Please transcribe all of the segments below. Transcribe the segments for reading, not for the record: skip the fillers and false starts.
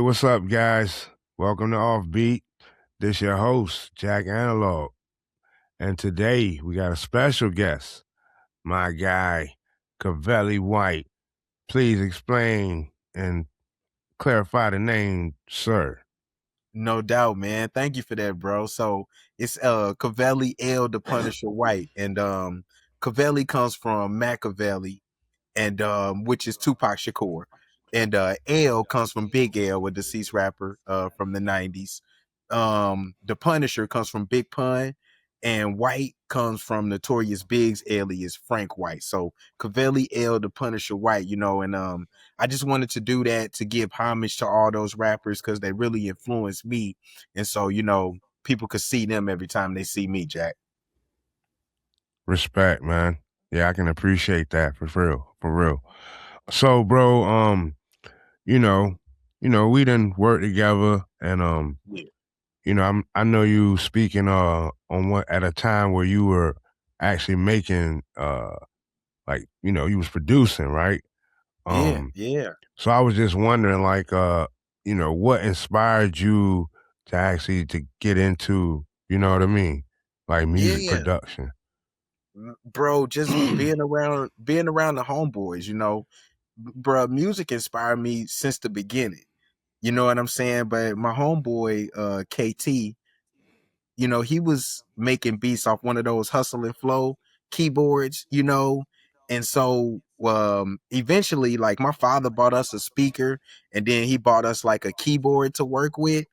What's up, guys? Welcome to Offbeat. This your host, Jack Analog. And today we got a special guest, my guy, Cavelli White. Please explain and clarify the name, sir. No doubt, man. Thank you for that, bro. So it's Cavelli L the Punisher White. And Cavelli comes from Machiavelli and which is Tupac Shakur. And L comes from Big L, a deceased rapper from the 90s. The Punisher comes from Big Pun, and White comes from Notorious Big's alias Frank White. So Cavelli L the Punisher White, and I just wanted to do that to give homage to all those rappers because they really influenced me. And so, people could see them every time they see me, Jack. Respect, man. Yeah, I can appreciate that for real. For real. So, bro, you know, we didn't work together and Yeah. I know you speaking on what at a time where you were actually making like, you was producing, right? Yeah, Um yeah, so I was just wondering like what inspired you to actually to get into, you know what I mean? Like music yeah. production. Bro, just being around the homeboys, bro, music inspired me since the beginning. You know what I'm saying? But my homeboy, KT, he was making beats off one of those hustle and flow keyboards, and so eventually, like, my father bought us a speaker, and then he bought us like a keyboard to work with.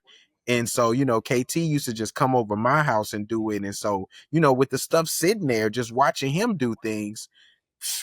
And so, KT used to just come over my house and do it. And so, with the stuff sitting there, just watching him do things,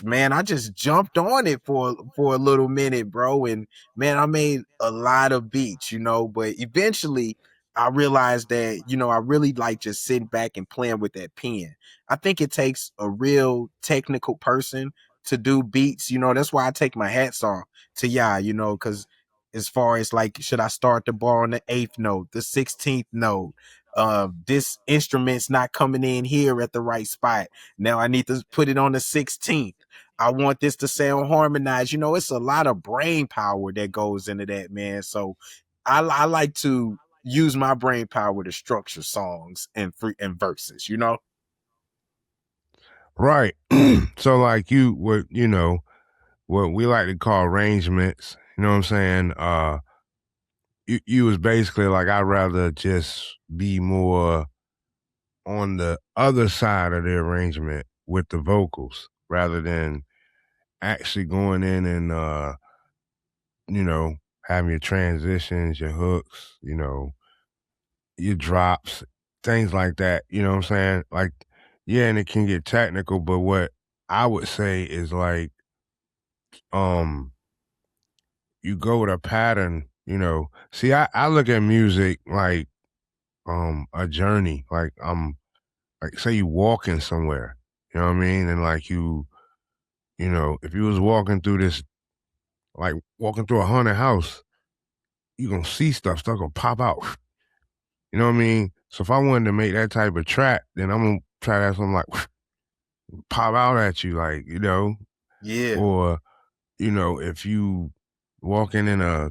man, I just jumped on it for a little minute, bro. And man, I made a lot of beats, but eventually I realized that, I really like just sitting back and playing with that pen. I think it takes a real technical person to do beats. That's why I take my hats off to because as far as like, should I start the bar on the eighth note, the 16th note? This instrument's not coming in here at the right spot. Now I need to put it on the 16th. I want this to sound harmonized. It's a lot of brain power that goes into that, man. So I like to use my brain power to structure songs and verses. Right. So like what we like to call arrangements, you know what I'm saying? You was basically like I'd rather just be more on the other side of the arrangement with the vocals rather than actually going in and you know, having your transitions, your hooks, your drops, things like that. You know what I'm saying? Like, yeah, and it can get technical, but what I would say is like, um, you go with a pattern, See, I look at music like a journey. Like like say you walking somewhere, you know what I mean? And like if you was walking through this like walking through a haunted house, you gonna see stuff gonna pop out. You know what I mean? So if I wanted to make that type of track, then I'm gonna try to have something like pop out at you, like, Yeah. or, if you walking in a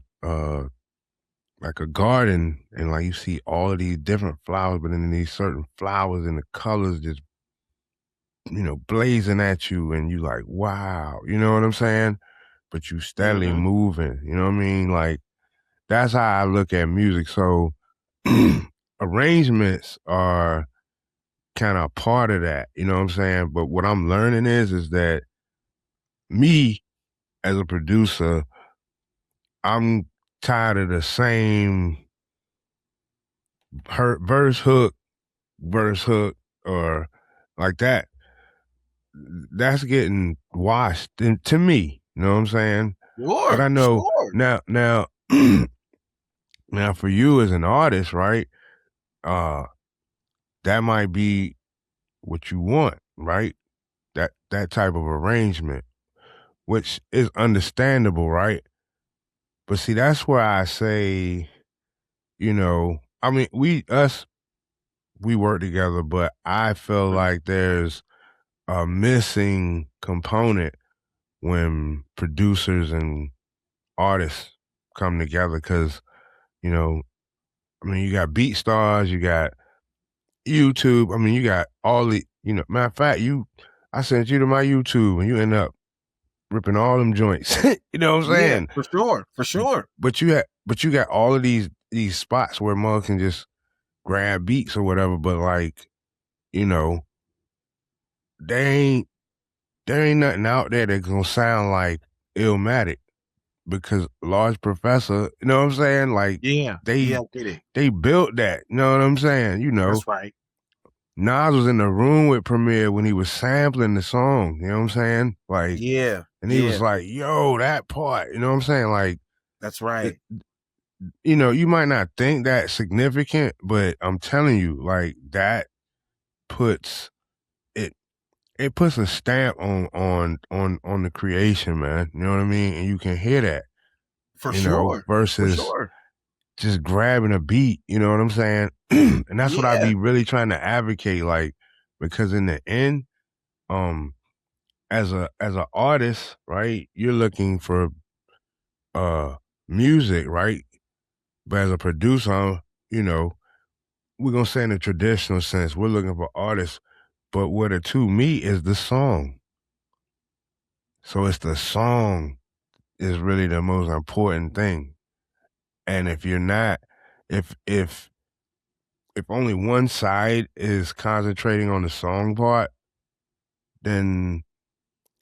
like a garden and like you see all of these different flowers, but then these certain flowers and the colors just, blazing at you and you like, wow, you know what I'm saying? But you steadily Hmm. moving, you know what I mean? Like that's how I look at music. So arrangements are kind of part of that, you know what I'm saying? But what I'm learning is that me as a producer, I'm tired of the same verse hook, verse hook, or like that. That's getting washed to me. You know what I'm saying? But I Sure, know sure. now, now for you as an artist, right? Uh, that might be what you want, right? That type of arrangement, which is understandable, right? But see, that's where I say, I mean, we work together, but I feel Mhm. like there's a missing component when producers and artists come together because You know, I mean, you got Beat Stars, you got YouTube. I mean, you got all the, matter of fact, I sent you to my YouTube and you end up ripping all them joints. You know what I'm Yeah, saying? for sure, for sure. But you got all of these spots where mother can just grab beats or whatever, but like, you know, there ain't there ain't nothing out there that's gonna sound like Illmatic because Large Professor, you know what I'm saying? Like Yeah, yeah, they I get it. they built that, you know what I'm saying? That's right. Nas was in the room with Premier when he was sampling the song, you know what I'm saying? Like, Yeah, and he was yeah, like, yo, that part, you know what I'm saying? Like, that's it, right. you might not think that significant, but I'm telling you, like, that puts it it puts a stamp on the creation, man. You know what I mean? And you can hear that, For sure, for versus sure. just grabbing a beat, you know what I'm saying? And that's what I Yeah, be really trying to advocate, like, because in the end, um, as a artist, right, you're looking for uh music, right? But as a producer, you know, we're gonna say in the traditional sense, we're looking for artists, but what the two meet is the song. So it's the song is really the most important thing. And if you're not, if if if only one side is concentrating on the song part, then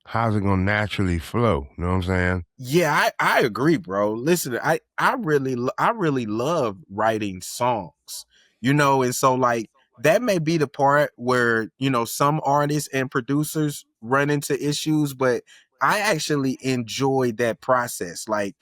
how's it gonna naturally flow? You know what I'm saying? yeah, I agree, bro. Listen, I really love writing songs, and so like that may be the part where some artists and producers run into issues, but I actually enjoy that process, like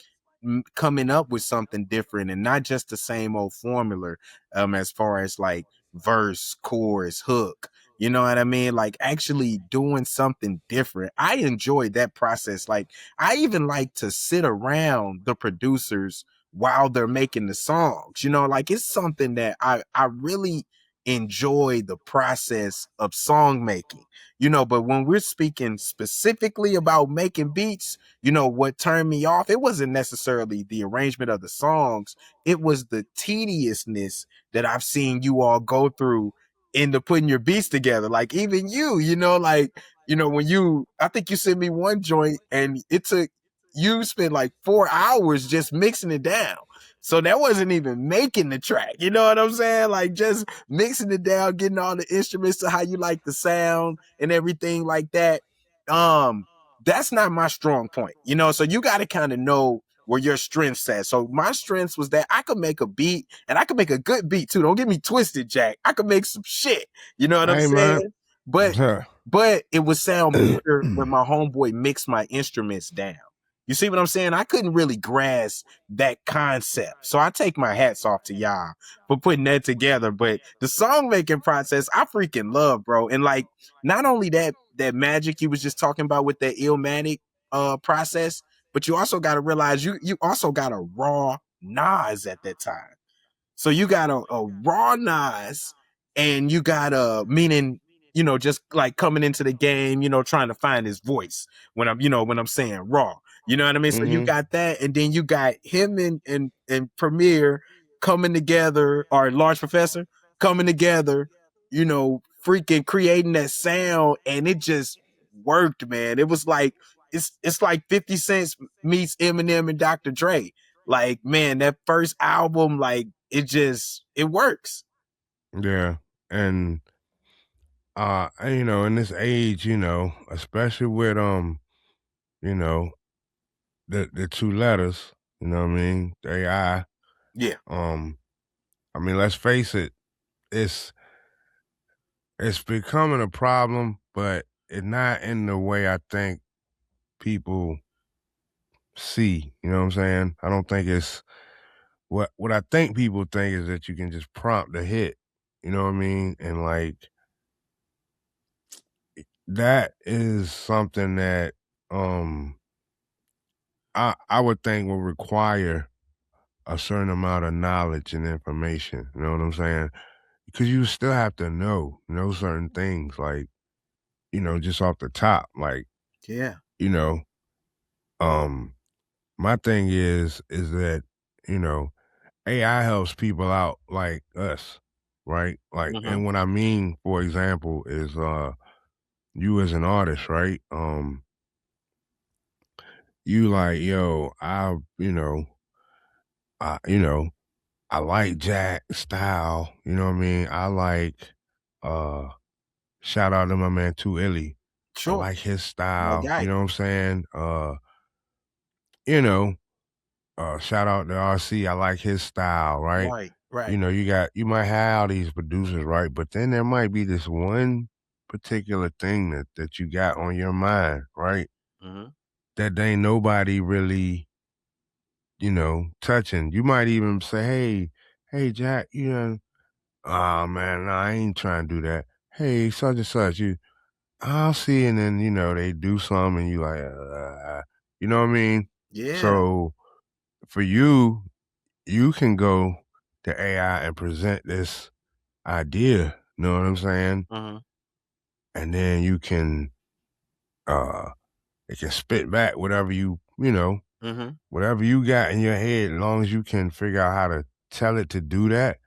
coming up with something different and not just the same old formula, as far as like verse, chorus, hook. You know what I mean? Like actually doing something different. I enjoy that process. Like I even like to sit around the producers while they're making the songs. Like it's something that I really enjoy the process of song making. But when we're speaking specifically about making beats, what turned me off, it wasn't necessarily the arrangement of the songs, it was the tediousness that I've seen you all go through into putting your beats together. Like even like when I think you sent me one joint and it took you spent like 4 hours just mixing it down. So that wasn't even making the track. You know what I'm saying? Like just mixing it down, getting all the instruments to how you like the sound and everything like that. Um, that's not my strong point. So you got to kind of know where your strengths at. So my strengths was that I could make a beat and I could make a good beat too. Don't get me twisted, Jack. I could make some shit. You know what I'm Hey man. saying? But but it would sound better when my homeboy mixed my instruments down. You see what I'm saying? I couldn't really grasp that concept. So I take my hats off to y'all for putting that together. But the song making process, I freaking love, bro. And like not only that magic you was just talking about with that Illmatic process, but you also gotta realize you also got a raw Nas at that time. So you got a raw Nas and you got a meaning, just like coming into the game, trying to find his voice when I'm saying raw. You know what I mean? So you hmm got that, and then you got him and Premier coming together, or Large Professor coming together, freaking creating that sound, and it just worked, man. It was like it's like 50 Cent meets Eminem and Dr. Dre. Like, man, that first album, like it works. Yeah. And in this age, especially with you know, the two letters, you know what I mean? The AI. Yeah. Um, I mean, let's face it, it's it's becoming a problem, but it's not in the way I think people see. You know what I'm saying? I don't think it's what I think people think is that you can just prompt a hit. You know what I mean? And like that is something that um I would think will require a certain amount of knowledge and information. You know what I'm saying? Because you still have to know certain things, like, just off the top. Like, Yeah. you know, um, my thing is that, you know, AI helps people out like us, right? Like, Mhm. and what I mean, for example, is you as an artist, right? You like, yo, you know, I like Jack style, you know what I mean? I like uh shout out to my man Too Illy. I Sure. like his My style, you guy. know what I'm saying? You know, shout out to RC. I like his style, right? Right. Right. You might have all these producers, right? But then there might be this one particular thing that you got on your mind, right? Mhm. That ain't nobody really, touching. You might even say, hey, Jack, oh man, nah, I ain't trying to do that. Hey, such and such, I'll see, and then they do something, and you like, you know what I mean? Yeah. So for you, you can go to AI and present this idea, you know what I'm saying? Mhm. And then uh it can spit back Mhm. whatever you got in your head, as long as you can figure out how to tell it to do that,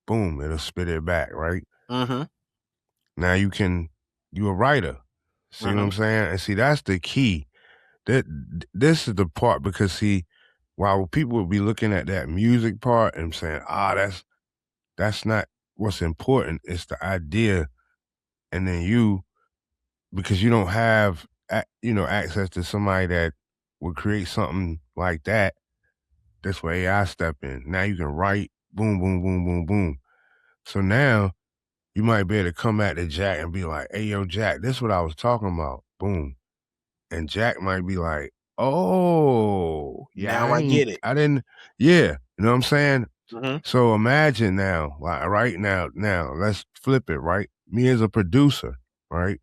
boom, it'll spit it back, right? Mhm. Now you a writer. See what I'm Mhm. saying? And see, that's the key. This is the part because see, while people will be looking at that music part and saying, that's not what's important. It's the idea, and then because you don't have access to somebody that would create something like that. That's where AI step in. Now you can write, boom, boom, boom, boom, boom. So now you might be able to come at the Jack and be like, "Hey, yo, Jack, this is what I was talking about." Boom, and Jack might be like, "Oh, yeah, Now I get it. I didn't, yeah." You know what I'm saying? Mhm. So imagine now, like right now, let's flip it, right? Me as a producer, right?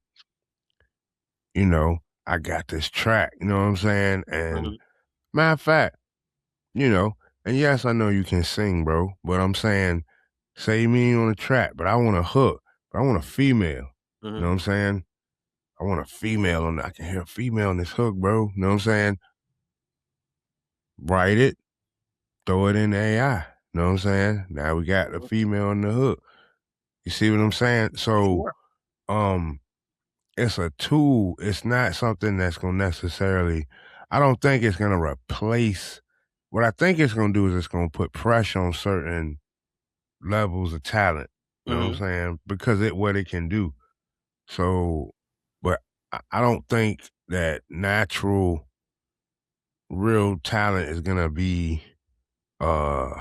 You know, I got this track, you know what I'm saying? And Mhm. matter of fact, you know, and yes, I know you can sing, bro, but I'm saying, say me on the track, but I want a hook, but I want a female. You know Mhm. what I'm saying? I want a female on I can hear a female on this hook, bro. You know what I'm saying? Write it, throw it in the AI. You know what I'm saying? Now we got the Mhm. female on the hook. You see what I'm saying? So Sure. um it's a tool. It's not something that's gonna necessarily I don't think it's gonna replace what I think it's gonna do is it's gonna put pressure on certain levels of talent. You know what I'm Mhm. saying? Because what it can do. So but I don't think that natural real talent is gonna be uh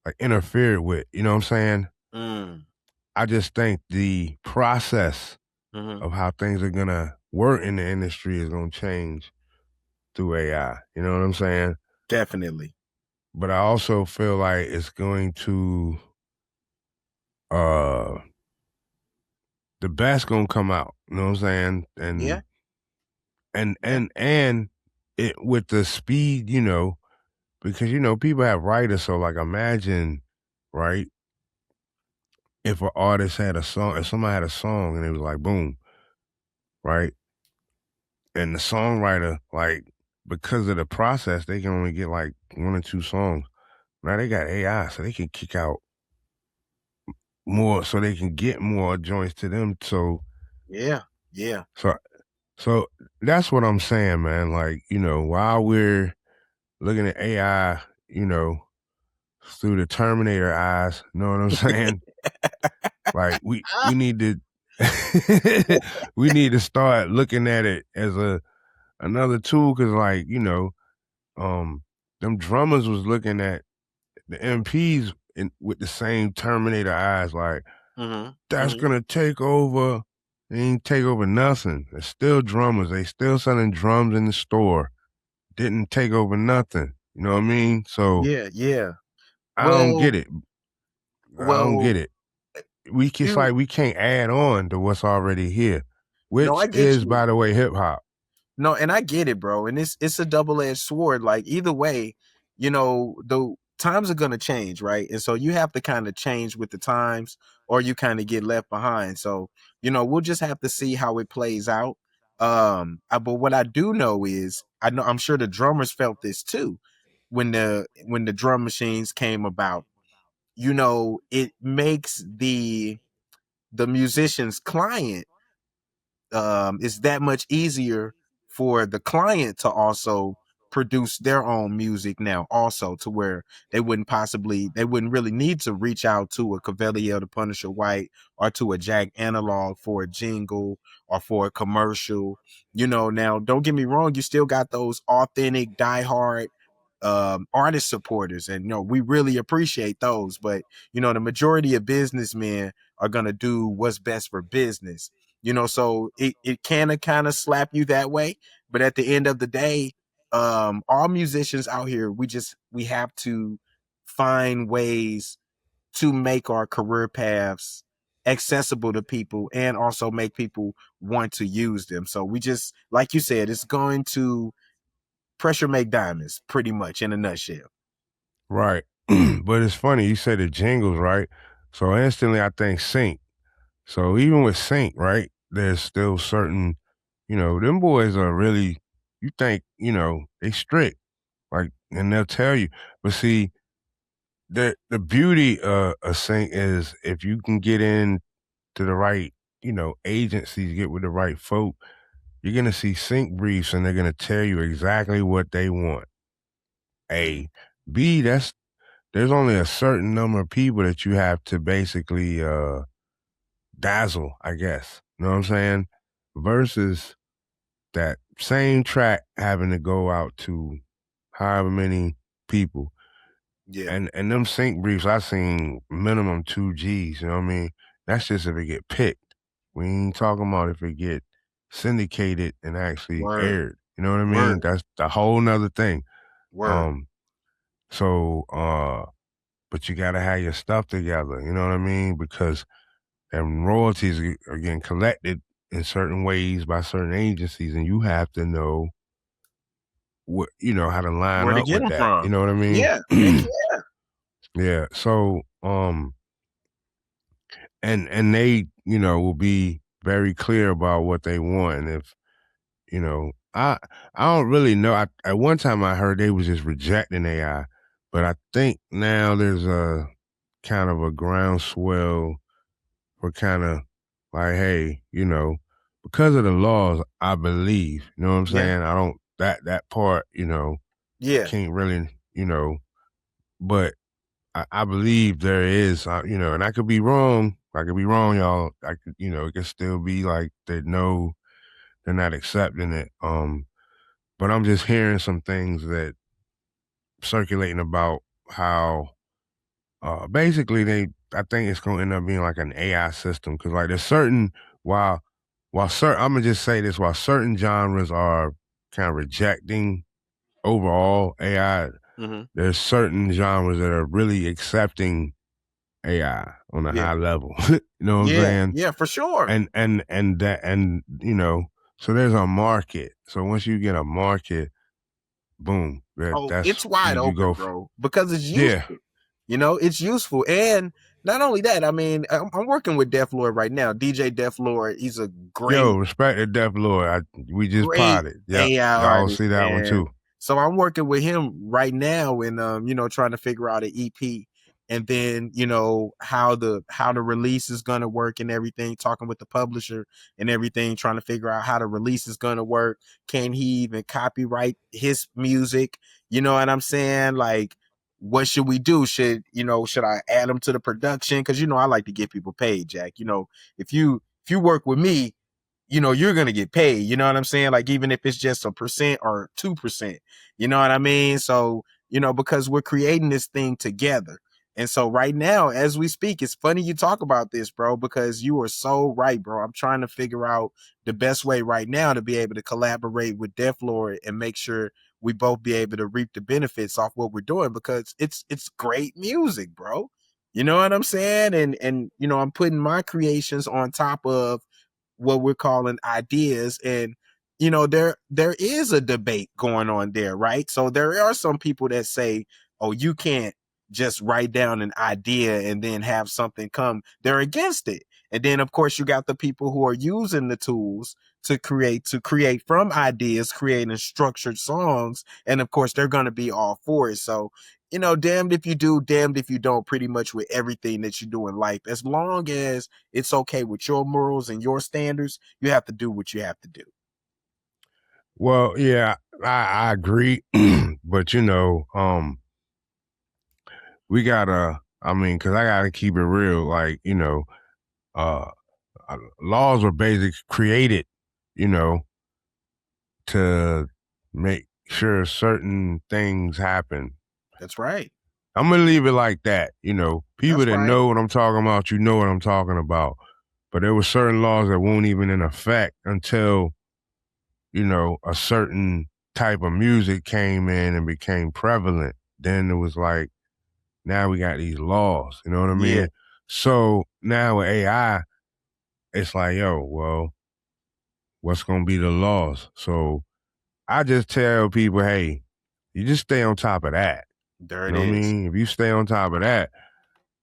like interfered with. You know what I'm saying? Mm. I just think the process Mhm. of how things are gonna work in the industry is gonna change through AI. You know what I'm saying? Definitely. But I also feel like it's going to uh the best gonna come out. You know what I'm saying? Yeah. And Yeah. it with the speed, because people have writers, so like imagine, right, if an artist had a song, if somebody had a song and it was like boom, right? And the songwriter, like, because of the process, they can only get like one or two songs. Now they got AI, so they can kick out more, so they can get more joints to them. Yeah. Yeah. So, so that's what I'm saying, man. Like, while we're looking at AI, you know, through the Terminator eyes, you know what I'm saying? Like, we need to we need to start looking at it as another tool, because like um, them drummers was looking at the MPs with the same Terminator eyes, like Mhm. that's Mhm. gonna take over. They ain't take over nothing. They're still drummers. They still selling drums in the store. Didn't take over nothing. You know what I mean? So Yeah. Yeah. I don't get Well. it. I don't get Well. it. It's You. like we can't add on to what's already here, No, which I get is, you. by the way, hip hop. No, and I get it, bro. And it's a double-edged sword. Like either way, the times are gonna change, right? And so you have to kind of change with the times, or you kind of get left behind. So, we'll just have to see how it plays out. But what I do know is I'm sure the drummers felt this too. when the drum machines came about, you know, it makes the musician's client, it's that much easier for the client to also produce their own music now also, to where they wouldn't really need to reach out to a Cavalier the Punisher White or to a Jack Analog for a jingle or for a commercial. You know, now don't get me wrong, you still got those authentic diehard artist supporters, and you know, we really appreciate those, but you know, the majority of businessmen are going to do what's best for business. You know, so it can kind of slap you that way, but at the end of the day, all musicians out here, we have to find ways to make our career paths accessible to people and also make people want to use them. So we just, like you said, it's going to pressure make diamonds, pretty much in a nutshell. Right. But it's funny, you said the jingles, right? So instantly I think sync. So even with sync, right, there's still certain, them boys are really, you think, they strict, like, and they'll tell you. But see, the beauty of sync is if you can get in to the right, agencies, get with the right folk, you're gonna see sync briefs and they're gonna tell you exactly what they want. A. B, there's only a certain number of people that you have to basically dazzle, I guess. You know what I'm saying? Versus that same track having to go out to however many people. Yeah. And them sync briefs I seen minimum 2 Gs, you know what I mean? That's just if it get picked. We ain't talking about if it get syndicated and actually Word. aired. You know what I mean? Word. That's the whole nother thing. Word. Um so but you gotta have your stuff together, you know what I mean? Because and royalties are getting collected in certain ways by certain agencies, and you have to know how to line Where to up get with them that. You from? know what I mean? Yeah. Heck yeah. Yeah. So, and they, will be very clear about what they want. And if, I don't really know. At one time I heard they was just rejecting AI, but I think now there's a kind of a groundswell for kind of like, hey, because of the laws, I believe, you know what I'm Yeah. saying? I don't that part, Yeah. can't really, but I believe there is, and I could be wrong. I could be wrong, y'all. I could, it could still be like they know they're not accepting it. But I'm just hearing some things that circulating about how basically I think it's gonna end up being like an AI system because like there's certain while while certain I'm gonna just say this while certain genres are kind of rejecting overall AI, Hmm. there's certain genres that are really accepting AI on a Yeah. high level. You know what I'm Yeah. saying? Yeah. For sure. And that and so there's a market. So once you get a market, boom, Oh, that's it's wide you open, go. bro, because it's Yeah, useful. You know, it's useful. And not only that, I mean, I'm working with Def Lord right now. DJ Def Lord, he's a yo, great, respect the Death Lord. We just great potted. Yep, AI y'all artist, see that one man. too. So I'm working with him right now and you know, trying to figure out an EP, and then, you know, how the release is gonna work and everything, talking with the publisher and everything, trying to figure out how the release is gonna work. Can he even copyright his music? You know what I'm saying? Like, what should we do? Should I add him to the production? Because you know, I like to get people paid, Jack. You know, if you work with me, you know, you're gonna get paid. You know what I'm saying? Like, even if it's just a percent or 2%, you know what I mean? So, you know, because we're creating this thing together. And so right now, as we speak, it's funny you talk about this, bro, because you are so right, bro. I'm trying to figure out the best way right now to be able to collaborate with Def Lord and make sure we both be able to reap the benefits off what we're doing, because it's great music, bro. You know what I'm saying? And you know, I'm putting my creations on top of what we're calling ideas, and you know, there is a debate going on there, right? So there are some people that say, oh, you can't just write down an idea and then have something come. They're against it. And then of course you got the people who are using the tools to create from ideas, creating structured songs. And of course they're going to be all for it. So, damned if you do, damned if you don't, pretty much with everything that you do in life. As long as it's okay with your morals and your standards, you have to do what you have to do. Well, yeah, I agree, but we gotta. I mean, because I gotta keep it real. Like, uh, laws were basically created, you know, to make sure certain things happen. That's right. I'm gonna leave it like that. People That's that right. know what I'm talking about, you know what I'm talking about. But there were certain laws that weren't even in effect until a certain type of music came in and became prevalent. Then it was like, now we got these laws. You know what I Yeah. mean? So now with AI, it's like, yo, well, what's gonna be the laws? So I just tell people, hey, you just stay on top of that. There You it know what I is. mean? If you stay on top of that,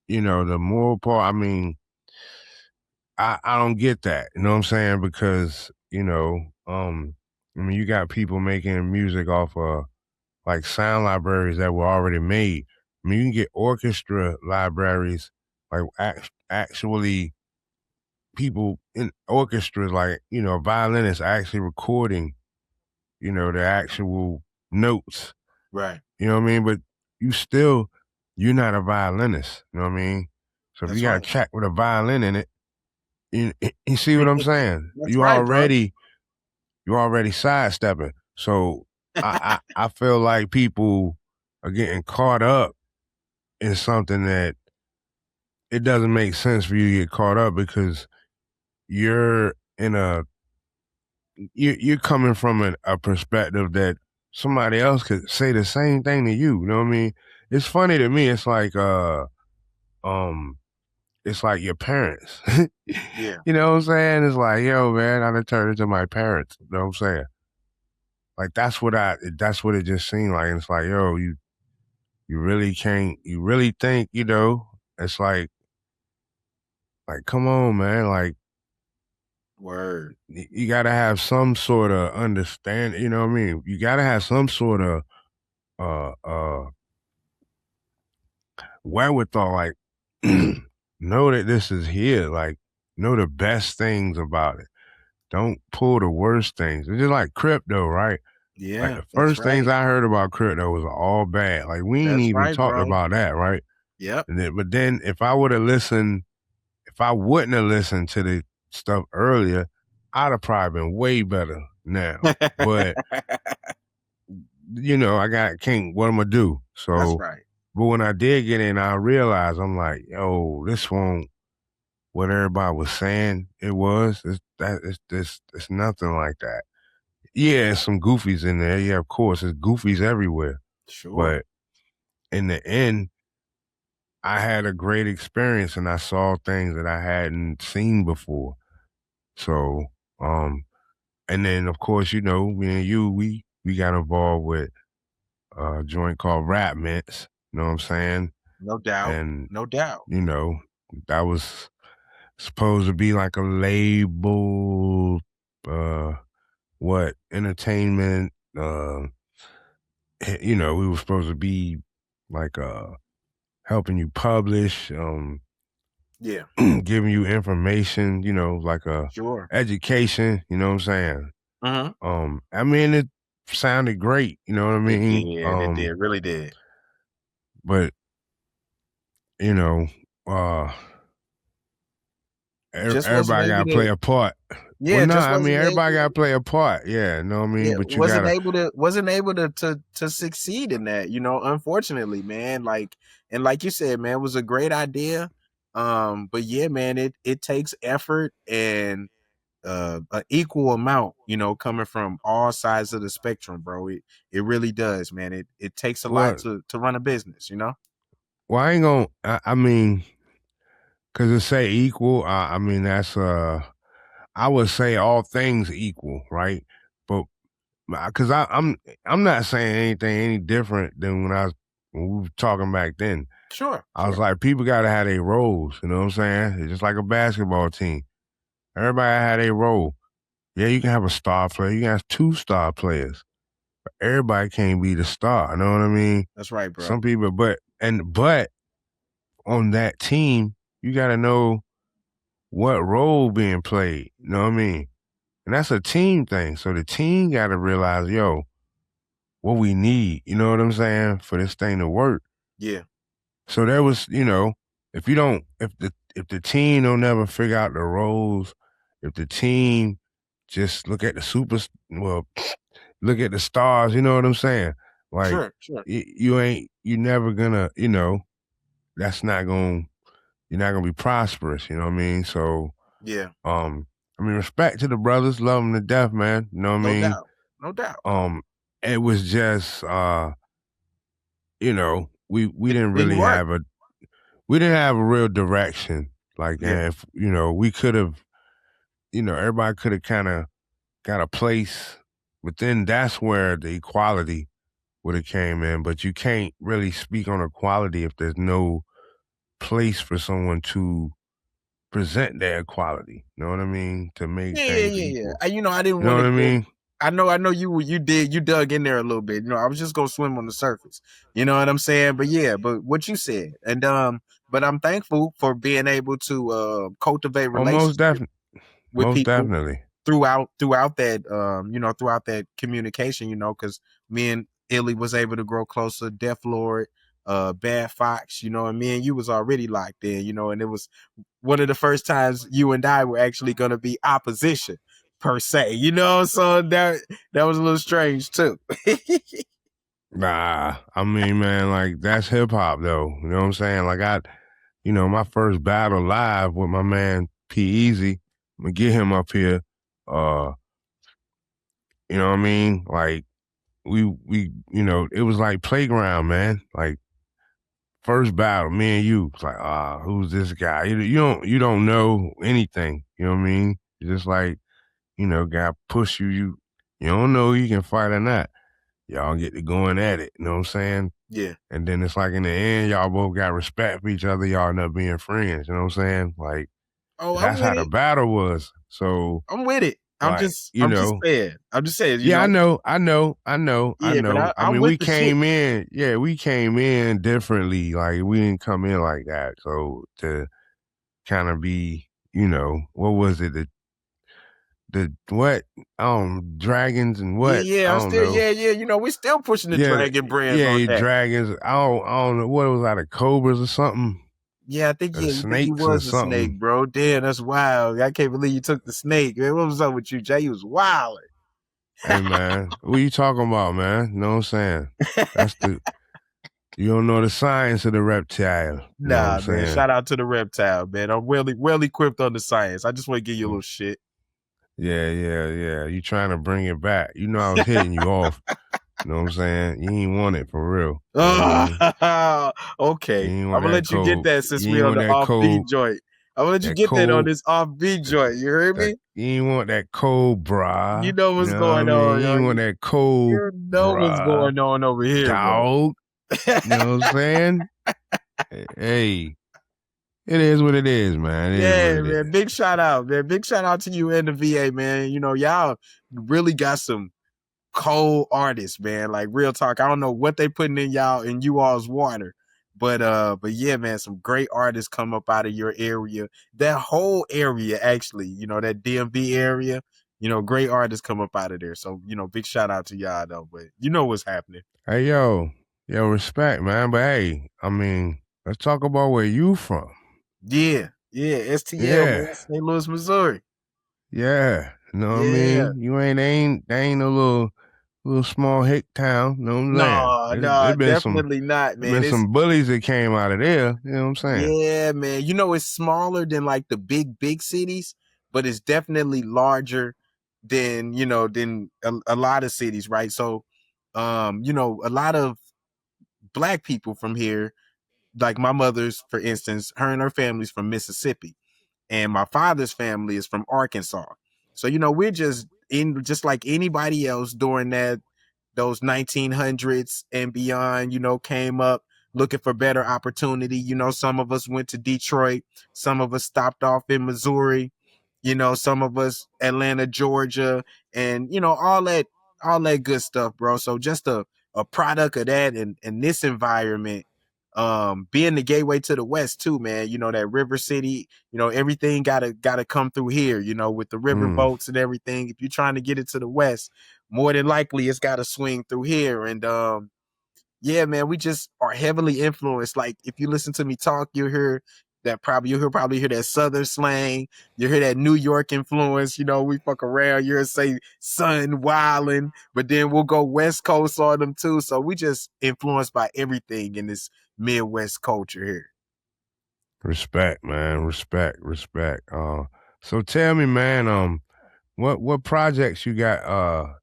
the moral part, I mean, I don't get that. You know what I'm saying? Because, I mean, you got people making music off of like sound libraries that were already made. I mean, you can get orchestra libraries, like actually people in orchestras, like, violinists actually recording, the actual notes. Right. You know what I mean? But you still, you're not a violinist. You know what I mean? So if you That's got a right. track with a violin in it, you see what I'm saying? That's right, bro. You're already sidestepping. So I feel like people are getting caught up in something that it doesn't make sense for you to get caught up because you're in a you're coming from a perspective that somebody else could say the same thing to you. You know what I mean? It's funny to me. Um it's like your parents. Yeah. You know what I'm saying? It's like, yo, man, I done turned into my parents. You know what I'm saying? Like that's what it just seemed like. And it's like, yo, you really can't you really think, it's like come on, man, like Word. you got to have some sort of understanding, you know what I mean? You got to have some sort of wherewithal, like know that this is here, like know the best things about it. Don't pull the worst things. It's just like crypto, right? Like Yeah, the that's first things right. I heard about crypto was all bad. Like we ain't That's even right, talked bro. about that, right? Yep. But then if I wouldn't have listened to the stuff earlier, I'd have probably been way better now. But I got can't what I'm gonna do. That's So, right. but when I did get in, I realized I'm like, yo, this won't what everybody was saying it was. It's nothing like that. Yeah, there's some goofies in there. Yeah, of course, there's goofies everywhere. Sure. But in the end, I had a great experience and I saw things that I hadn't seen before. So, um, and then of course, me and you, we got involved with a joint called Rap Mints. You know what I'm saying? No doubt. And No doubt. you know that was supposed to be like a label, uh, what entertainment. We were supposed to be like helping you publish, Yeah. giving you information. Like a Sure. education. You know what I'm saying? Hmm. I mean, it sounded great. You know what I It mean? did. It did. Really did. But you know, uh, Just wasn't everybody got able to play to. a part. Well, Yeah. no, Just I mean wasn't everybody got able. to play a part. Yeah, you know what I Yeah. mean. But you Wasn't gotta able to. Wasn't able to succeed in that. Unfortunately, man. Like you said, man, it was a great idea. But yeah, man, it takes effort and an equal amount, coming from all sides of the spectrum, bro. It really does, man. It takes a lot well, to run a business. well, I ain't gonna. I mean, cause to say equal, I mean that's I would say all things equal, right? But because I'm not saying anything any different than when I was when we were talking back then. Sure, I was sure. like, people gotta have their roles, you know what I'm saying? It's just like a basketball team. Everybody had their role. Yeah, you can have a star player, you can have two star players. Everybody can't be the star, you know what I mean? That's right, bro. Some people but on that team, you gotta know what role being played. You know what I mean? And that's a team thing. So the team gotta realize, yo, what we need, you know what I'm saying, for this thing to work. Yeah, So there was, if the team don't never figure out the roles, if the team just look at the look at the stars, you know what I'm saying? Like sure, sure. you never gonna, that's not gonna you're not gonna be prosperous, you know what I mean? So Yeah, um respect to the brothers, love them to death, man. You know what I no mean? doubt, no doubt. Um it was just we It didn't didn't really work. have a real direction. Like, Yeah, and if we could have, everybody could have kind of got a place, but then that's where the equality would have came in. But you can't really speak on equality if there's no place for someone to present their equality. You know what I mean? To make yeah, yeah, things yeah, yeah. equal. I didn't You know want what to I go. mean? I know you dug in there a little bit. I was just gonna swim on the surface. You know what I'm saying? But yeah, but what you said, and but I'm thankful for being able to cultivate Oh, relationships with most people definitely. throughout that throughout that communication, because me and Illy was able to grow closer. Death Lord, Bad Fox, and me and you was already locked in, and it was one of the first times you and I were actually going to be opposition per se, so that was a little strange too. Nah, I mean, man, like that's hip hop though. You know what I'm saying? Like my first battle live with my man P Easy. I'm gonna get him up here. Uh, you know what I mean? Like it was like playground, man. Like first battle, me and you. It's like, who's this guy? You don't know anything. You know what I mean? It's just like, guy push you, you don't know you can fight or not. Y'all get to going at it. You know what I'm saying? Yeah. And then it's like in the end, y'all both got respect for each other. Y'all end up being friends. You know what I'm saying? Like Oh, I'm that's with how the it. battle was. So I'm with it. I'm like, just I'm just saying. I'm just saying, yeah, I Yeah, but know. I I'm mean, with the shit. we came in differently. Like we didn't come in like that. So to kind of be, what was it? The what? Dragons and Yeah, what? I yeah, I'm don't still, know. yeah. We're still pushing the Yeah, dragon brands on yeah, that. dragons. I don't know what was out of cobras or something. Yeah, I think Or you think he snakes or was a something. snake, bro. Damn, that's wild. I can't believe you took the snake. Man, what was up with you, Jay? You was wild. Hey man, what you talking about, man? You know what I'm saying? That's the you don't know the science of the reptile. You know what I'm Nah, man. saying? Shout out to the reptile, man. I'm well equipped on the science. I just want to give you a little shit. Yeah, yeah, yeah. You trying to bring it back. You know I was hitting you off. You know what I'm saying? You ain't want it for real. You know what I mean? You Okay. ain't I'm want gonna that let you get code. that since You we ain't on want the that offbeat code. joint. I'm gonna let you That get that on code. this offbeat joint. You heard That me? you ain't want that code, You bruh. know You what's know what I going mean? on, You yo. ain't want that code, You know what's bruh. going on over here, bro. Dog. You know what I'm saying? Hey, it is what it is, man. It is what Yeah, it man. is. Big shout out, man. Big shout out to you and the VA, man. Y'all really got some cold artists, man. Like real talk. I don't know what they putting in you all's water. But yeah, man, some great artists come up out of your area. That whole area, actually, that DMV area, great artists come up out of there. So, big shout out to y'all though. But you know what's happening. Hey, yo, respect, man. But hey, I mean, let's talk about where you from. Yeah, yeah, STL, Yeah, man, St. Louis, Missouri. yeah. You know what I Yeah. mean? You ain't no little small hick town. You know what I'm saying? No, no, definitely not, There man. been It's some bullies that came out of there. You know what I'm saying? Yeah, man. It's smaller than like the big cities, but it's definitely larger than a lot of cities, right? So, a lot of black people from here, like my mother's, for instance, her and her family's from Mississippi, and my father's family is from Arkansas. So, we're just like anybody else during that those 1900s and beyond, came up looking for better opportunity. Some of us went to Detroit, some of us stopped off in Missouri, some of us Atlanta, Georgia, and all that good stuff, bro. So just a product of that and this environment, being the gateway to the West too, man. That River City, everything gotta come through here, with the river Mm, boats and everything. If you're trying to get it to the West, more than likely it's gotta swing through here. And yeah, man, we just are heavily influenced. Like if you listen to me talk, you'll probably hear that Southern slang. You'll hear that New York influence. We fuck around. You'll say sun wildin', but then we'll go West Coast on them too. So we just influenced by everything in this Midwest culture here. respect, man. Respect. So tell me, man, what projects you got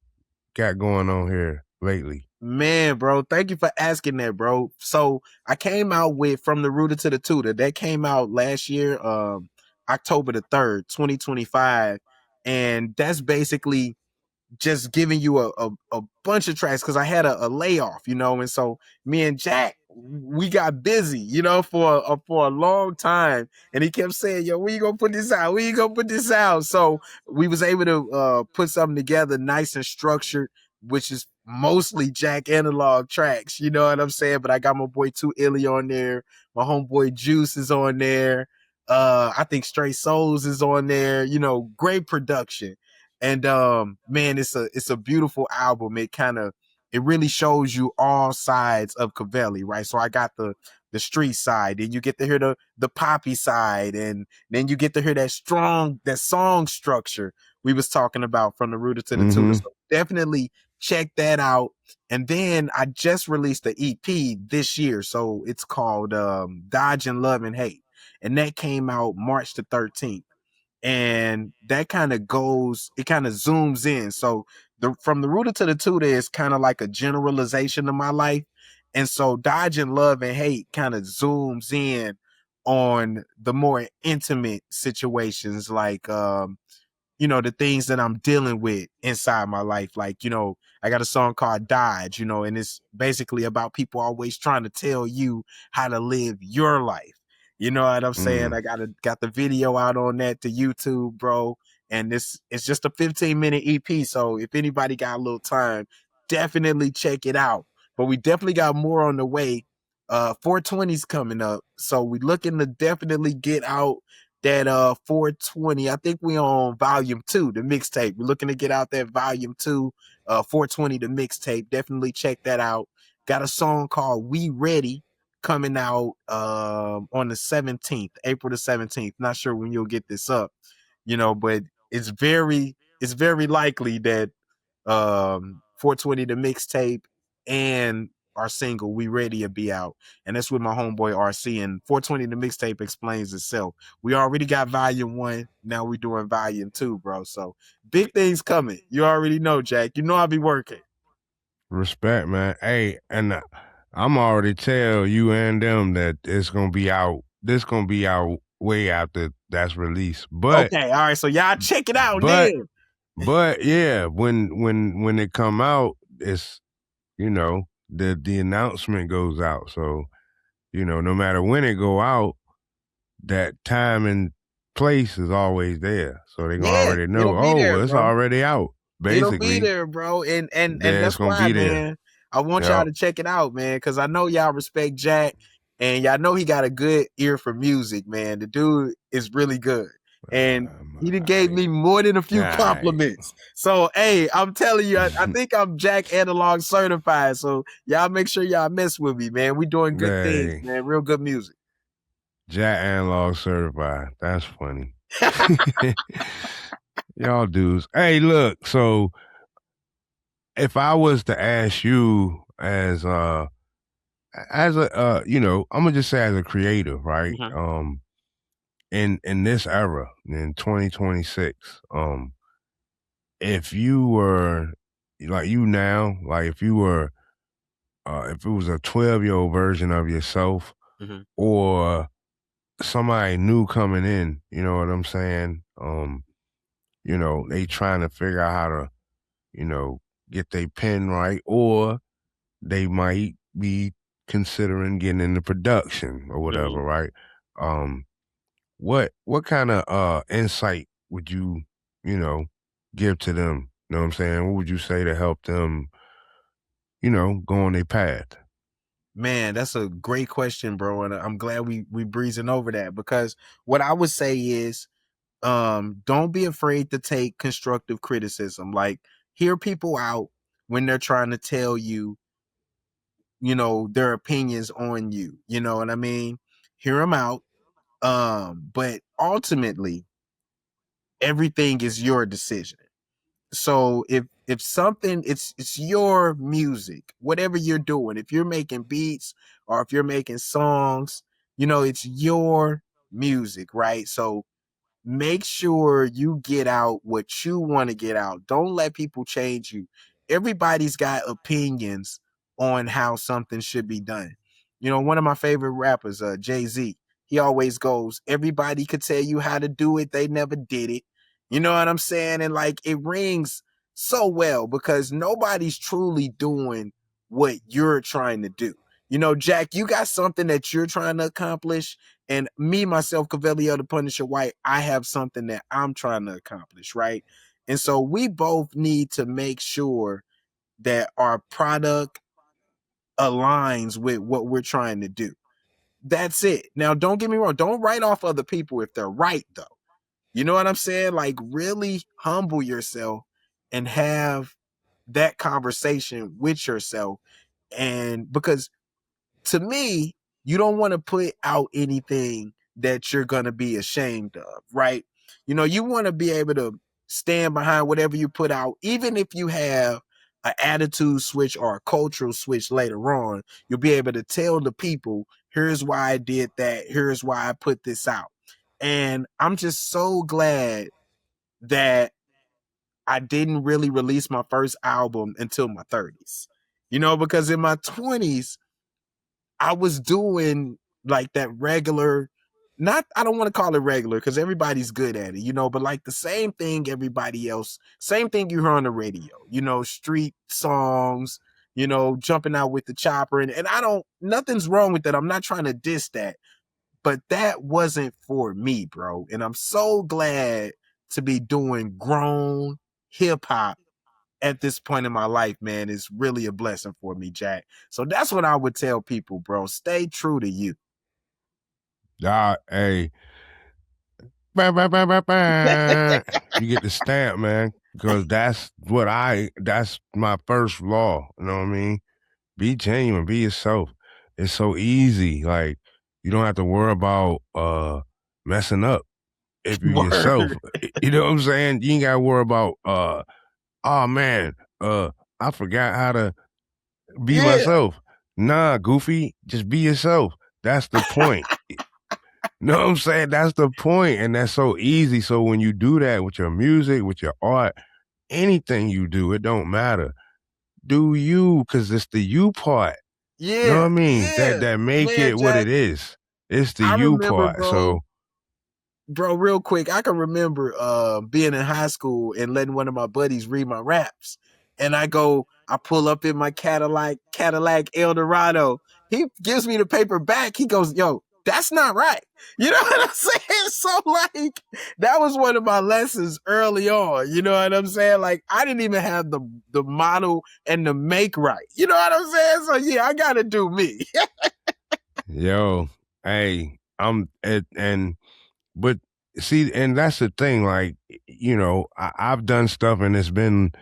going on here lately? Man, bro, thank you for asking that, bro. So I came out with From the Rooter to the Tutor. That came out last year, October the 3rd, 2025. And that's basically just giving you a bunch of tracks because I had a layoff, and so me and Jack, we got busy, for a long time, and he kept saying, "Yo, when you gonna put this out? When you gonna put this out?" So we was able to put something together, nice and structured, which is mostly Jack analog tracks. You know what I'm saying? But I got my boy Too Illy on there, my homeboy Juice is on there. I think Straight Souls is on there. Great production. And man, it's a beautiful album. It really shows you all sides of Cavelli, right? So I got the street side, and you get to hear the poppy side, and then you get to hear that song structure we was talking about from the rooter to the tutor. Mm-hmm. So definitely check that out. And then I just released the EP this year, so it's called Dodging Love and Hate, and that came out March the 13th. And that kind of zooms in. So from the rooter to the tutor is kind of like a generalization of my life. And so Dodging Love and Hate kind of zooms in on the more intimate situations, like the things that I'm dealing with inside my life. Like, I got a song called Dodge, and it's basically about people always trying to tell you how to live your life. You know what I'm saying? Mm. I got the video out on that to YouTube, bro. And it's just a 15-minute EP. So if anybody got a little time, definitely check it out. But we definitely got more on the way. 420's coming up. So we looking to definitely get out that 420. I think we on volume 2, the mixtape. We're looking to get out that volume 2, 420, the mixtape. Definitely check that out. Got a song called We Ready coming out on the 17th, April the 17th. Not sure when you'll get this up, but it's very likely that 420 the mixtape and our single We Ready to be out. And that's with my homeboy RC, and 420 the mixtape explains itself. We already got volume 1, now we doing volume 2, bro. So big things coming. You already know, Jack. I'll be working. Respect, man. Hey, and I'm already tell you and them that it's gonna be out. This gonna be out way after that's released. Okay, all right. So y'all check it out But then. but yeah, when it come out, it's the announcement goes out. So no matter when it go out, that time and place is always there. So they gonna Yeah, already it'll know. be Oh, there, well, it's bro. already out. It'll be Basically, there, bro. And there it's that's gonna why, be there. man. I want y'all Yep. to check it out, man, because I know y'all respect Jack, and y'all know he got a good ear for music, man. The dude is really good. And he done gave Alright. me more than a few Alright. compliments. So hey, I'm telling you, I think I'm Jack Analog certified. So y'all make sure y'all mess with me, man. We doing good things, Hey, man. Real good music. Jack Analog certified. That's funny. Y'all dudes. Hey, look. So if I was to ask you as a I'm gonna just say as a creative, right? Mhm, In this era in 2026, if you were like you now, like if it was a 12-year-old version of yourself mhm. or somebody new coming in, you know what I'm saying? They trying to figure out how to, you know, get their pen right, or they might be considering getting into production or whatever, Mhm. right? Um, what kind of insight would you, you know, give to them? You know what I'm saying? What would you say to help them, go on their path? Man, that's a great question, bro, and I'm glad we breezing over that because what I would say is, don't be afraid to take constructive criticism. Like, hear people out when they're trying to tell you, their opinions on you. You know what I mean? Hear them out. But ultimately, everything is your decision. So if something, it's your music, whatever you're doing, if you're making beats or if you're making songs, it's your music, right? So make sure you get out what you want to get out. Don't let people change you. Everybody's got opinions on how something should be done. One of my favorite rappers, Jay-Z, he always goes, everybody could tell you how to do it, they never did it. You know what I'm saying? And like, it rings so well because nobody's truly doing what you're trying to do. Jack, you got something that you're trying to accomplish, and me, myself, Cavellio the Punisher White, I have something that I'm trying to accomplish, right? And so we both need to make sure that our product aligns with what we're trying to do. That's it. Now, don't get me wrong. Don't write off other people if they're right, though. You know what I'm saying? Like, really humble yourself and have that conversation with yourself. And because to me, you don't want to put out anything that you're going to be ashamed of, right? You want to be able to stand behind whatever you put out, even if you have an attitude switch or a cultural switch later on. You'll be able to tell the people, here's why I did that, here's why I put this out. And I'm just so glad that I didn't really release my first album until my 30s. Because in my 20s, I was doing like that regular, not, I don't want to call it regular because everybody's good at it, but like the same thing everybody else, same thing you hear on the radio, street songs, jumping out with the chopper. And I don't, nothing's wrong with that. I'm not trying to diss that, but that wasn't for me, bro. And I'm so glad to be doing grown hip hop at this point in my life, man, is really a blessing for me, Jack. So that's what I would tell people, bro. Stay true to you. Hey, bah, bah, bah, bah, bah. You get the stamp, man, because that's my first law. You know what I mean? Be genuine, be yourself. It's so easy. Like, you don't have to worry about messing up if you're yourself. Word. You know what I'm saying? You ain't gotta worry about oh man, I forgot how to be Yeah. myself. Nah, goofy, just be yourself. That's the point. Know what I'm saying? That's the point, and that's so easy. So when you do that with your music, with your art, anything you do, it don't matter. Do you, because it's the you part. Know what I Yeah. mean? That Yeah. that make Man, it what Jack, it is. It's the I you remember, part. bro, So real quick, I can remember being in high school and letting one of my buddies read my raps. And I pull up in my Cadillac Eldorado. He gives me the paper back. He goes, yo, that's not right. You know what I'm saying? So like, that was one of my lessons early on. You know what I'm saying? Like, I didn't even have the model and the make right. You know what I'm saying? So yeah, I gotta do me. yo, hey, and but see, and that's the thing. Like, I've done stuff, and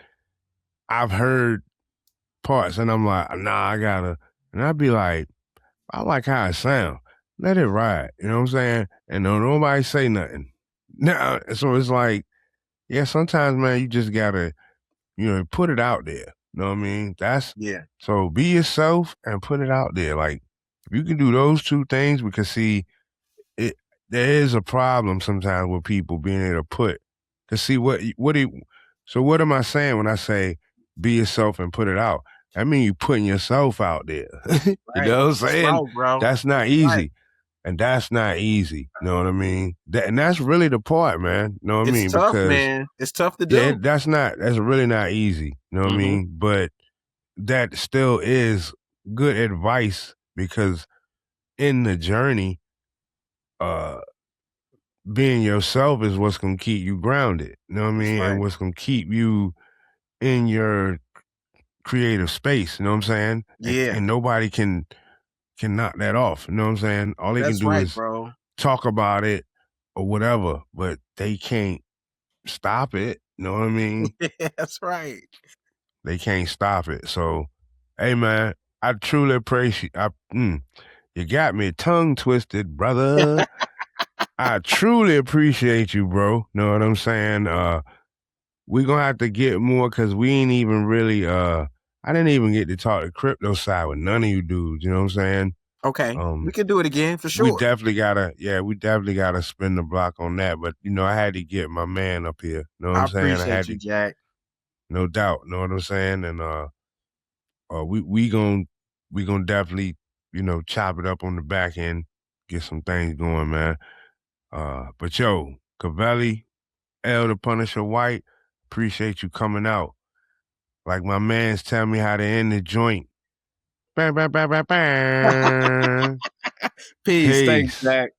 I've heard parts, and I'm like, nah, I gotta, and I'd be like, I like how it sound. Let it ride. You know what I'm saying? And don't nobody say nothing. Now, so it's like, yeah, sometimes, man, you just gotta, put it out there. You know what I mean? That's Yeah. so be yourself and put it out there. Like, if you can do those two things, because see, it there is a problem sometimes with people being able to put, to see so what am I saying when I say be yourself and put it out? I mean you putting yourself out there. You Right. know what I'm That's saying? right, bro. That's not That's right. easy. and that's not easy. You know what I mean? And that's really the part, man. You know what I It's mean? tough, Because man. It's tough to yeah, do. that's really not easy. You know what I Hmm. mean? But that still is good advice because in the journey, uh, being yourself is what's gonna keep you grounded. You know what I That's mean? And right. what's gonna keep you in your creative space. You know what I'm saying? Yeah, And nobody can knock that off. You know what I'm saying? All they can that's do right, is bro. talk about it or whatever, but they can't stop it. You know what I mean? That's right. They can't stop it. So, hey man, I truly appreciate. You got me tongue twisted, brother. I truly appreciate you, bro. Know what I'm saying? We gonna have to get more because we ain't even really. I didn't even get to talk the crypto side with none of you dudes. You know what I'm saying? Okay, we Um, can do it again for we sure. definitely gotta, yeah, we definitely gotta spin the block on that. But I had to get my man up here. Know what I I'm saying? I appreciate had you, to, Jack. no doubt. Know what I'm saying? And we gonna definitely chop it up on the back end, get some things going, man. But yo, Cavelli, L the Punisher White, appreciate you coming out. Like my man's telling me how to end the joint. Bang, bang, bang, bang, bang. Peace. Thanks, Peace. Jack.